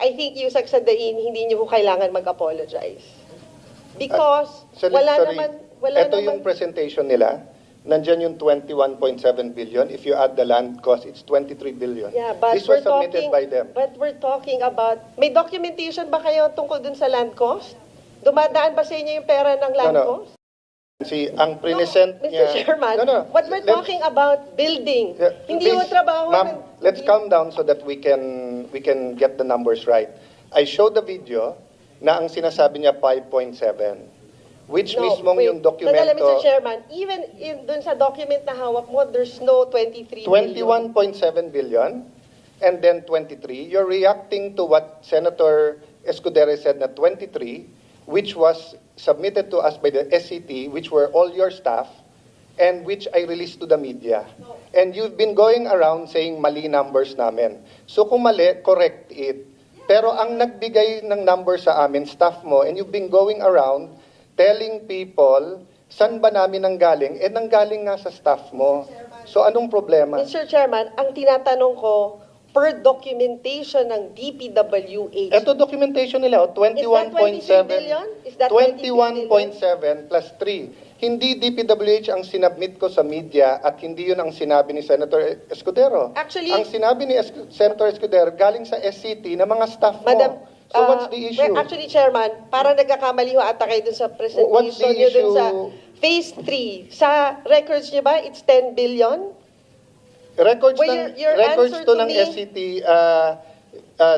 I think yung sagsadain, hindi niyo po kailangan mag-apologize. Because wala Ito naman... yung presentation nila. Nandyan yung 21.7 billion. If you add the land cost, it's 23 billion. Yeah, but This was submitted by them. But we're talking about... May documentation ba kayo tungkol dun sa land cost? Dumadaan ba sa inyo yung pera ng land cost? Ang present Mr. niya... Chairman, what we're talking about, building. Hindi yung trabaho... Ma'am, let's calm down so that we can get the numbers right. I showed the video na ang sinasabi niya 5.7. Which mismong yung dokumento... Sandali, Mr. Chairman, even dun sa document na hawak mo, there's no 23 billion. 21.7 billion and then 23. You're reacting to what Senator Escudero said na 23, which was submitted to us by the SCT, which were all your staff, and which I released to the media. And you've been going around saying mali numbers namin. So kung mali, correct it. Pero ang nagbigay ng number sa amin, staff mo, and you've been going around telling people, saan ba namin nanggaling? Eh, nanggaling nga sa staff mo. So, anong problema? Mr. Chairman, ang tinatanong ko, per documentation ng DPWH. Ito documentation nila, 21.7. Is that 21.7 plus 3. Hindi DPWH ang sinabmit ko sa media at hindi yun ang sinabi ni Senator Escudero. Actually, ang sinabi ni Senator Escudero galing sa SCT na mga staff mo. Madam, so what's the issue? Well, actually, Chairman, parang nagkakamali ho ata kayo dun sa presentation niyo dun sa Phase 3. Sa records niyo ba, it's 10 billion? Records Well, your answer to to ng me- SCT,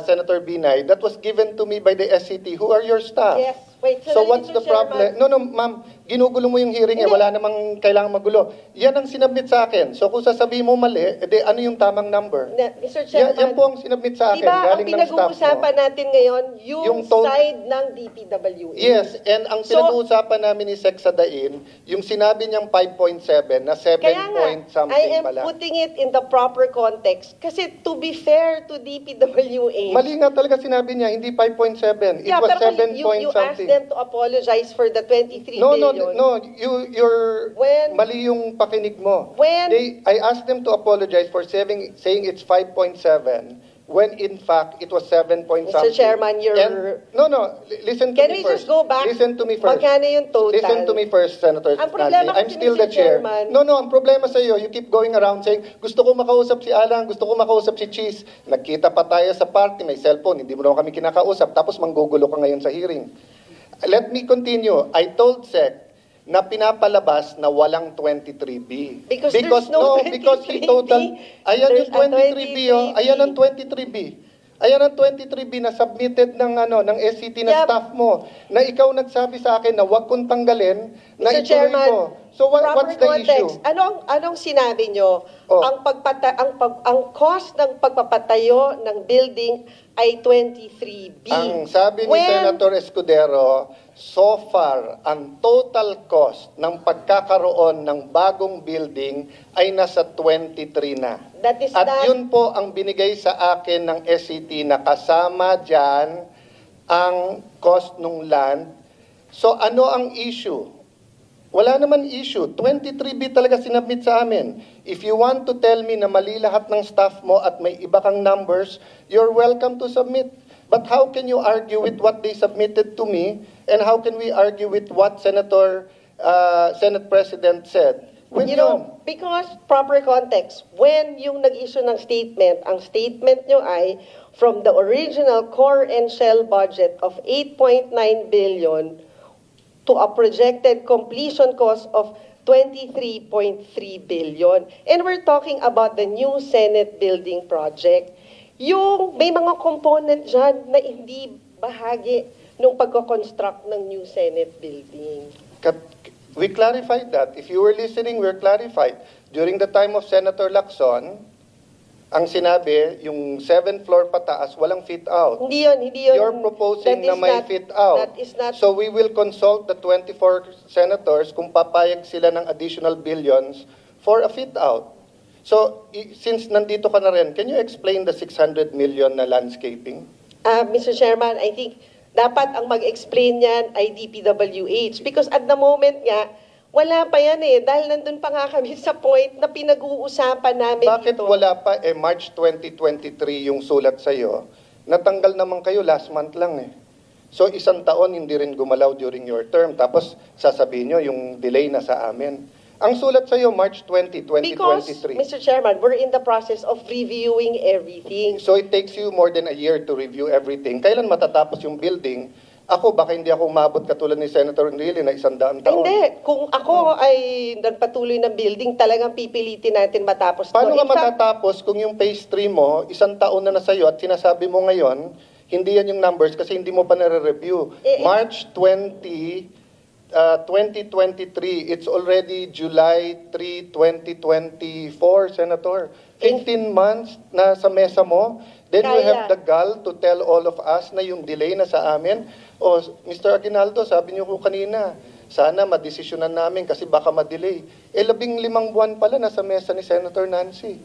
Senator Binay, that was given to me by the SCT. Who are your staff? Yes. Wait, So sandali, what's Mr. the problem? Chairman. No, ma'am, ginugulo mo yung hearing eh. Hindi. Wala namang kailangang magulo. Yan ang sinabmit sa akin. So kung sasabihin mo mali, edi ano yung tamang number? Mr. Chairman, Yan po ang sinabmit sa akin, diba ang galing ng staff mo. pinag-uusapan natin ngayon, yung Yung side ng DPWH? Yes, and ang So, pinag-uusapan namin ni Sec Sadain, yung sinabi niyang 5.7 na 7 Kaya nga, point something I am pala. putting it in the proper context. Kasi to be fair to DPWH, Mali nga talaga sinabi niya, hindi 5.7. It was pero 7 point you asked something. them to apologize for the 23 No, billion. you're When- mali yung pakinig mo. When- I asked them to apologize for saying it's 5.7 when in fact it was 7 point Mr. something. Chairman, Listen to Can me we first. just go back? Listen to me first. Magkano yung total? Listen to me first, Senator Ang problema Nandi. I'm kasi, still Mr. the chair. Chairman- No, ang problema sa iyo, you keep going around saying, gusto ko makausap si Alan, gusto ko makausap si Cheese. Nagkita pa tayo sa party, may cellphone, hindi mo naman kami kinakausap, tapos manggugulo ka ngayon sa hearing. Let me continue. I told Sec na pinapalabas na walang 23B. Because there's no because he 23B. total, ayan There's yung 23B, oh. Ayan ang 23B. Ayan ang 23B na submitted ng SCT na Yep. staff mo, na ikaw nagsabi sa akin na wag kong tanggalin, na Mr. ituloy Chairman, mo. So proper what's the context. issue? Anong sinabi nyo? Oh. Ang cost ng pagpapatayo ng building ay 23B. Ang sabi ni When- Senator Escudero, so far, ang total cost ng pagkakaroon ng bagong building ay nasa 23 na. That is At not- yun po ang binigay sa akin ng SCT na kasama dyan ang cost ng land. So ano ang issue? Wala naman issue. 23B talaga sinabmit sa amin. If you want to tell me na mali lahat ng staff mo at may iba kang numbers, you're welcome to submit. But how can you argue with what they submitted to me? And how can we argue with what Senate President said? When Because proper context, when yung nag-issue ng statement, ang statement nyo ay from the original core and shell budget of 8.9 billion to a projected completion cost of 23.3 billion. And we're talking about the new Senate building project. Yung may mga component dyan na hindi bahagi ng pagko-construct ng new Senate building. We clarified that. If you were listening, we're clarified. During the time of Senator Lacson, ang sinabi, yung 7th floor pataas, walang fit out. Hindi yun. You're proposing na may fit out. That is not. So we will consult the 24 senators kung papayag sila ng additional billions for a fit out. So since nandito ka na rin, can you explain the 600 million na landscaping? Mr. Chairman, I think dapat ang mag-explain yan ay DPWH. Because at the moment nga, Wala pa yan eh, dahil nandun pa nga kami sa point na pinag-uusapan namin Bakit dito. wala pa? March 2023 yung sulat sa'yo. Natanggal naman kayo last month lang eh. So, isang taon hindi rin gumalaw during your term. Tapos, sasabihin nyo yung delay na sa amin. Ang sulat sa'yo, March 20, Because, 2023. Mr. Chairman, we're in the process of reviewing everything. So, it takes you more than a year to review everything. Kailan matatapos yung building? Ako, baka hindi ako umabot katulad ni Senator Enrile na 100 taon. Hindi. Kung ako ay nagpatuloy ng building, talagang pipilitin natin matapos to. Paano nga In fact, matatapos kung yung phase 3 mo, 1 taon na sa'yo at sinasabi mo ngayon, hindi yan yung numbers kasi hindi mo pa nare-review. March 20, 2023, it's already July 3, 2024, Senator. 15 months na sa mesa mo. Then you Kaya. have the gall to tell all of us na yung delay na sa amin. O, Mr. Aguinaldo, sabi niyo ko kanina, sana madesisyonan namin kasi baka madelay. 15 buwan pala nasa mesa ni Senator Nancy.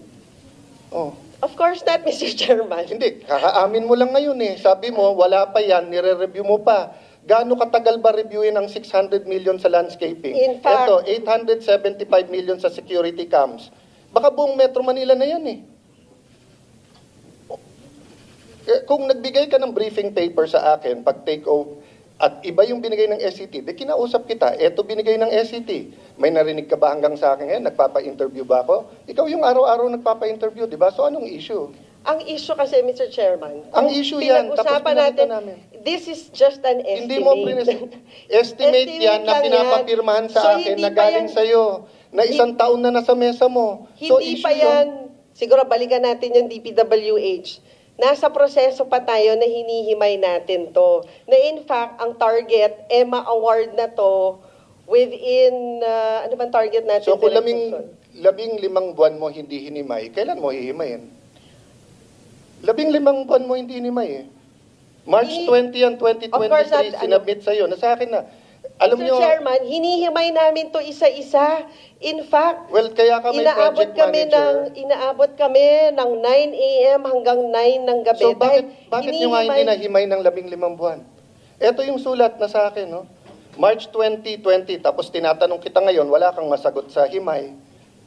Oh. of course not, Mr. Chairman. Hindi, kakaamin mo lang ngayon eh. Sabi mo, wala pa yan, nire-review mo pa. Gaano katagal ba reviewin ang 600 million sa landscaping? In fact- Ito, 875 million sa security cams. Baka buong Metro Manila na yan eh. Kung nagbigay ka ng briefing paper sa akin, pag take over, at iba yung binigay ng SCT, di kinausap kita, eto binigay ng SCT. May narinig ka ba hanggang sa akin ngayon? Nagpapa-interview ba ako? Ikaw yung araw-araw nagpapa-interview, di ba? So anong issue? Ang issue kasi, Mr. Chairman, Ang kung issue yan, tapos pinag-usapan pinakita natin, namin. this is just an estimate. Hindi mo estimate yan na lang pinapapirmahan sa So, akin hindi na pa galing yan- sa'yo, na 1 taon na nasa mesa mo. So, Hindi issue pa yan, siguro balikan natin yung DPWH. Nasa proseso pa tayo na hinihimay natin to. Na in fact, ang target, EMA award na to within, ano bang target natin? So kung Director Son? 15 buwan mo hindi hinimay, kailan mo hihimayin? 15 buwan mo hindi hinimay eh. March 20 yan, Of course, 2023, sinubmit sa'yo. Nasa akin na. Alam Mr. nyo, Chairman, hinihimay namin to isa-isa. In fact, well, kaya ka may project manager. Inaabot kami ng 9 a.m. hanggang 9 ng gabi. So bakit Dahil nyo nga hindi hinihimay- nahimay ng 15 buwan? Ito yung sulat na sa akin, no? March 2020, tapos tinatanong kita ngayon, wala kang masagot sa himay.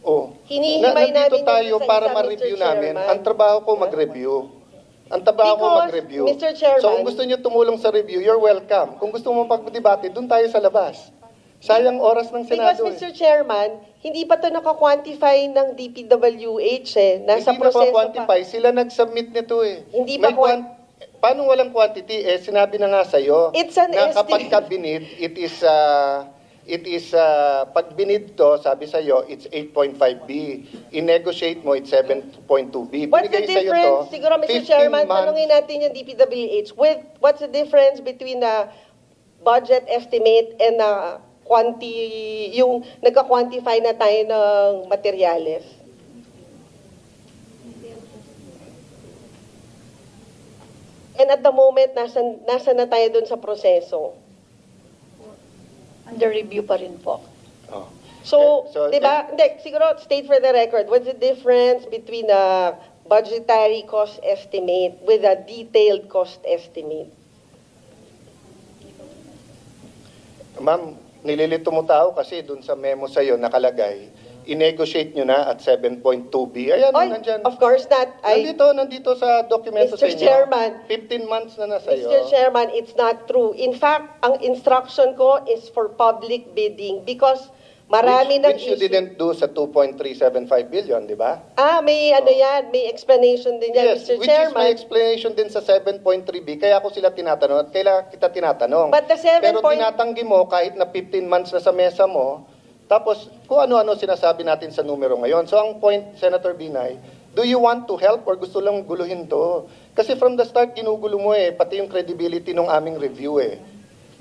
Oh. Hinihimay Nandito namin tayo yung para isa-isa, ma-review Mr. namin. Chairman. Ang trabaho ko mag-review. Ang trabaho ko Because, mag-review. Mr. Chairman- So kung gusto nyo tumulong sa review, you're welcome. Kung gusto mo pagdebate, doon tayo sa labas. Sayang oras ng Because, Senado. Mr. Chairman, hindi pa to naka-quantify ng DPWH eh. Nasa Hindi proseso na-quantify. pa. Sila nag-submit nito eh. Hindi pa Paano walang quantity? Eh, sinabi na nga sa'yo It's an na kapag estimate. ka binid, it is, pag binid to, sabi sa'yo, it's 8.5B. I-negotiate mo, it's 7.2B. What's the Binigay sa'yo difference? to, Siguro, Mr. 15 Chairman, months. tanungin natin yung DPWH. What's the difference between the budget estimate and yung nagka-quantify na tayo ng materyales? And at the moment, nasa na tayo dun sa proseso. Under review pa rin po. Oh. So, So, di ba? Hindi, siguro, state for the record, what's the difference between a budgetary cost estimate with a detailed cost estimate? Ma'am, nililito mo tao kasi dun sa memo sa'yo nakalagay, i-negotiate nyo na at 7.2B. Ayan, Oy, nandyan. of course not. Nandito sa dokumento sa Mr. inyo. Chairman. 15 months na sa'yo. Mr. Chairman, it's not true. In fact, ang instruction ko is for public bidding because marami ng which you issue. didn't do sa 2.375 billion, di ba? May may explanation din yan, Yes, Mr. which is my Chairman. explanation din sa 7.3B. Kaya ako sila tinatanong at kailan kita tinatanong. But the 7 Pero point- tinatanggi mo kahit na 15 months na sa mesa mo, tapos kung ano-ano sinasabi natin sa numero ngayon. So ang point, Senator Binay, do you want to help or gusto lang guluhin to? Kasi from the start, ginugulo mo pati yung credibility ng aming review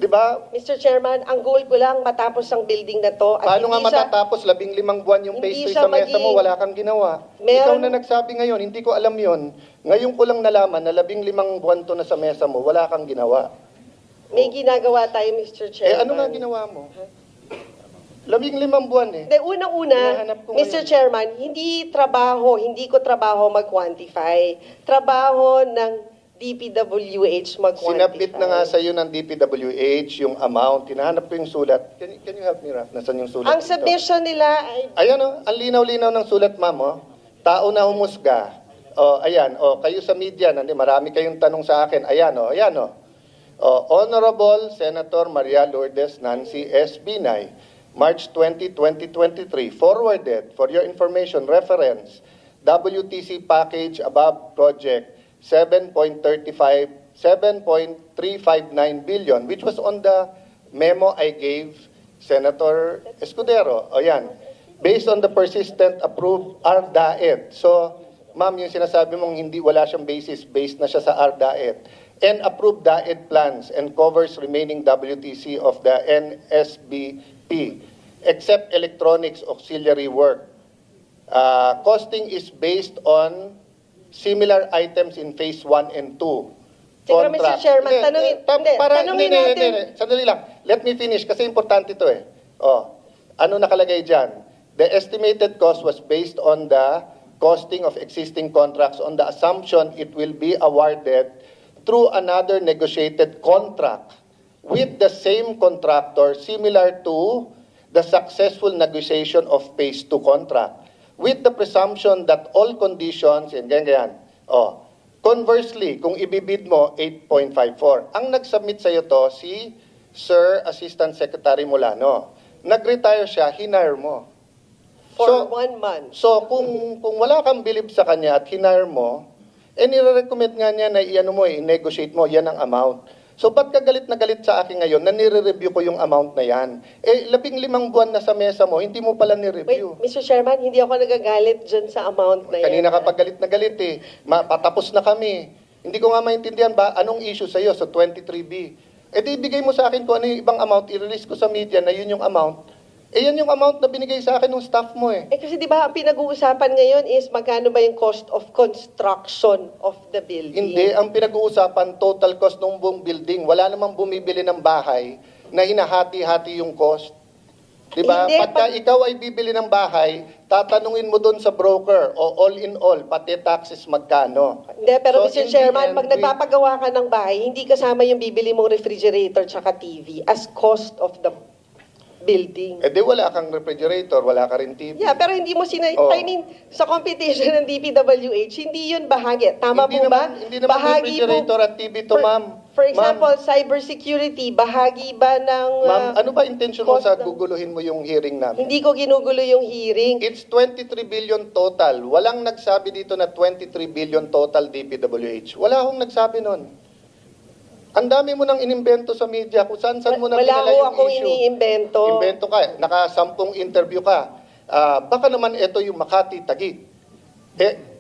Di ba? Mr. Chairman, ang goal ko lang matapos ang building na to. At Paano nga hindi siya- matatapos 15 buwan yung hindi phase 3 siya sa mesa mo, maging- wala kang ginawa. Ikaw Meron- na nagsabi ngayon, hindi ko alam yon. Ngayon ko lang nalaman na 15 buwan to na sa mesa mo, wala kang ginawa. May ginagawa tayo, Mr. Chairman. Ano nga ginawa mo? 15 buwan De, unang-una, Hinahanap ko Mr. ngayon. Chairman, hindi ko trabaho mag-quantify. Trabaho ng DPWH mag-quantify? Sinabit na nga sa iyo ng DPWH yung amount. Tinahanap ko yung sulat. Can you help me, Raf? Nasaan yung sulat Ang dito? submission nila ay... Ayan o, ang linaw-linaw ng sulat, ma'am. Oh. Tao na humusga. O, ayan. O, kayo sa media, marami kayong tanong sa akin. Ayan o, ayan o. Honorable Senator Maria Lourdes Nancy S. Binay, March 20, 2023, forwarded for your information reference WTC package above project 7.359 billion, which was on the memo I gave Senator Escudero. O yan, based on the persistent approved RDAED. So, ma'am, yung sinasabi mong hindi wala siyang basis, based na siya sa RDAED. And approved DAED plans and covers remaining WTC of the NSBP, except electronics auxiliary work. Costing is based on similar items in phase 1 and 2. Siguro, Mr. Chairman, tanungin natin. Sandali lang. Let me finish kasi importante ito eh. Ano nakalagay dyan? The estimated cost was based on the costing of existing contracts on the assumption it will be awarded through another negotiated contract with the same contractor similar to the successful negotiation of phase 2 contract with the presumption that all conditions and ganyan. Conversely, kung ibibid mo 8.54, ang nag-submit sa iyo to si Sir Assistant Secretary Molano. Nag-retire siya, hinire mo. For 1 month. So kung wala kang bilib sa kanya at hinire mo, nire-recommend nga niya na i-negotiate mo, yan ang amount. So, ba't ka galit na galit sa akin ngayon na nire-review ko yung amount na yan? 15 buwan na sa mesa mo, hindi mo pala Wait, nire-review. Mr. Chairman, hindi ako nagagalit dyan sa amount na yan. Kanina ka pa galit na galit eh. Patapos na kami. Hindi ko nga maintindihan ba, anong issue sa'yo sa 23B? Di ibigay mo sa akin kung ano yung ibang amount, i-release ko sa media na yun yung amount. Yan yung amount na binigay sa akin ng staff mo eh. Kasi di ba ang pinag-uusapan ngayon is magkano ba yung cost of construction of the building? Hindi, ang pinag-uusapan, total cost ng buong building. Wala namang bumibili ng bahay na hinahati-hati yung cost. Diba? Hindi, Pagka ikaw ay bibili ng bahay, tatanungin mo doon sa broker o all in all, pati taxes magkano. Hindi, pero So, Mr. in the Chairman, end, pag nagpapagawa ka ng bahay, hindi kasama yung bibili mong refrigerator tsaka TV as cost of the building. Di wala kang refrigerator, wala ka rin TV. Yeah, pero hindi mo Oh. I mean, sa competition ng DPWH, hindi yun bahagi. Tama Hindi po ba? naman, hindi naman refrigerator at TV to, ma'am. For example, Ma'am, cybersecurity, bahagi ba ng... ma'am, ano ba intention mo cost sa ng- guguluhin mo yung hearing namin? Hindi ko ginugulo yung hearing. It's 23 billion total. Walang nagsabi dito na 23 billion total DPWH. Wala akong nagsabi nun. Ang dami mo nang inimbento sa media kung saan-saan mo na Wala pinala ko yung akong issue. iniimbento. Invento ka. Naka-10 interview ka. Baka naman ito yung Makati, Taguig.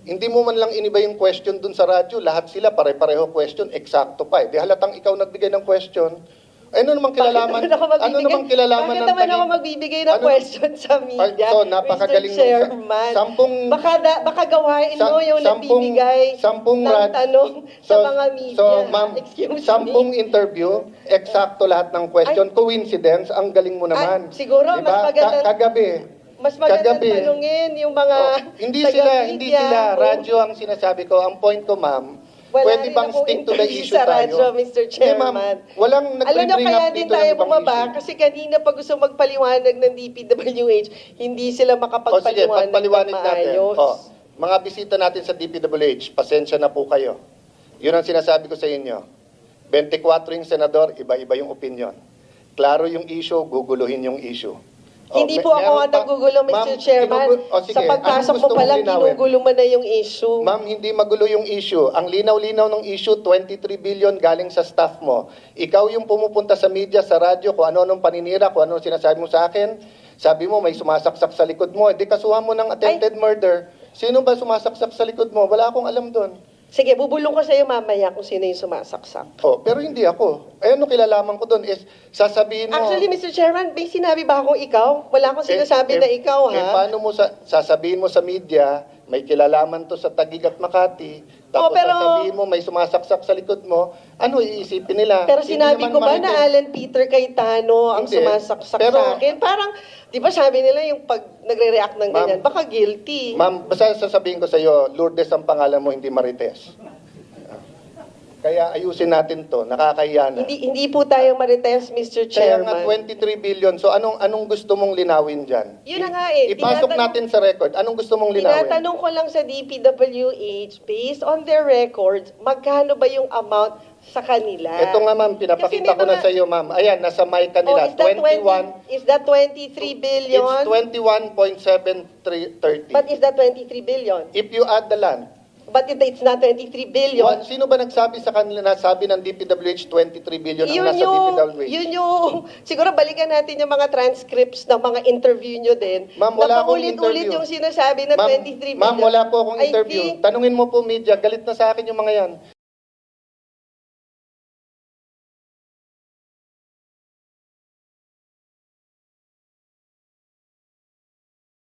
Hindi mo man lang iniba yung question dun sa radyo. Lahat sila pare-pareho question. Eksakto pa. Di halatang ikaw nagbigay ng question. Ano namang kilalaman? Ano namang kilalaman ng Bakit naman ako Taguig? magbibigay ng Ano- question sa media, So, napakagaling Mr. nung Chairman? sampung- Baka gawain mo yung nagbibigay ng tanong sa mga media. So, ma'am, Excuse me. 10 interview, eksakto lahat ng question. Coincidence, ang galing mo naman. siguro, mas maganda- Kagabi. Mas magandang Kagabi. tanungin yung mga Hindi taga-media sila. kung- Radyo ang sinasabi ko. Ang point ko, ma'am, Wala pwede rin bang akong stick to the interview issue sa tayo? radyo, Mr. Chairman. Ma'am, walang Alam nyo, nag-bring kaya up din dito tayo ng ibang bumaba issue. kasi kanina pag gusto magpaliwanag ng DPWH, hindi sila O sige, makapagpaliwanag ng pagpaliwanag natin. maayos. Mga bisita natin sa DPWH, pasensya na po kayo. Yun ang sinasabi ko sa inyo. 24 yung senador, iba-iba yung opinion. Klaro yung issue, guguluhin yung issue. Hindi po ako ang nagugulo, Mr. Chairman. Sige, Sa pagpasok anong mo gusto pa mong lang, linawin? ginugulo mo na yung issue. Ma'am, hindi magulo yung issue. Ang linaw-linaw ng issue, 23 billion galing sa staff mo. Ikaw yung pumupunta sa media, sa radyo, kung ano-anong paninira, kung ano sinasabi mo sa akin. Sabi mo, may sumasaksak sa likod mo. Di kasuhan mo ng attempted murder. Sino ba sumasaksak sa likod mo? Wala akong alam doon. Sige, bubulong ko sa iyo mamaya kung sino yung sumasaksak. Pero hindi ako. Ano kilalaman ko doon is, sasabihin mo... Actually, Mr. Chairman, may sinabi ba akong ikaw? Wala akong sinasabi na ikaw, ha? Paano mo sasabihin mo sa media, may kilalaman to sa Taguig at Makati, tapos pero- sasabihin mo, may sumasaksak sa likod mo, ano iisipin nila? Pero Hindi sinabi naman ko ba na marites. Alan Peter Cayetano ang Hindi. sumasaksak Pero- sa akin? Parang, di ba sabi nila yung pag nagre-react ng Ma'am, ganyan, baka guilty. Ma'am, basta sasabihin ko sa iyo, Lourdes ang pangalan mo, hindi Marites. Kaya ayusin natin to, nakakahiya na. Hindi po tayo marites, Mr. Kaya nga Chairman. 23 billion. So anong gusto mong linawin diyan? Yun na nga eh. Ipasok natin sa record. Anong gusto mong linawin? Tinatanong ko lang sa DPWH, based on their records, magkano ba yung amount sa kanila? Ito nga ma'am, pinapakita ko na sa iyo ma'am. Ayan, nasa mic kanila. is that 23 billion? It's 21.730. But is that 23 billion? If you add the land, But it's not 23 billion. sino ba nagsabi sa kanila, nasabi ng DPWH 23 billion ang nasa DPWH? Yun yung, siguro balikan natin yung mga transcripts ng mga interview nyo din. Ma'am, wala akong Paulit-ulit interview. yung sinasabi na 23 billion. Ma'am, wala po akong I interview. think- Tanungin mo po media, galit na sa akin yung mga yan.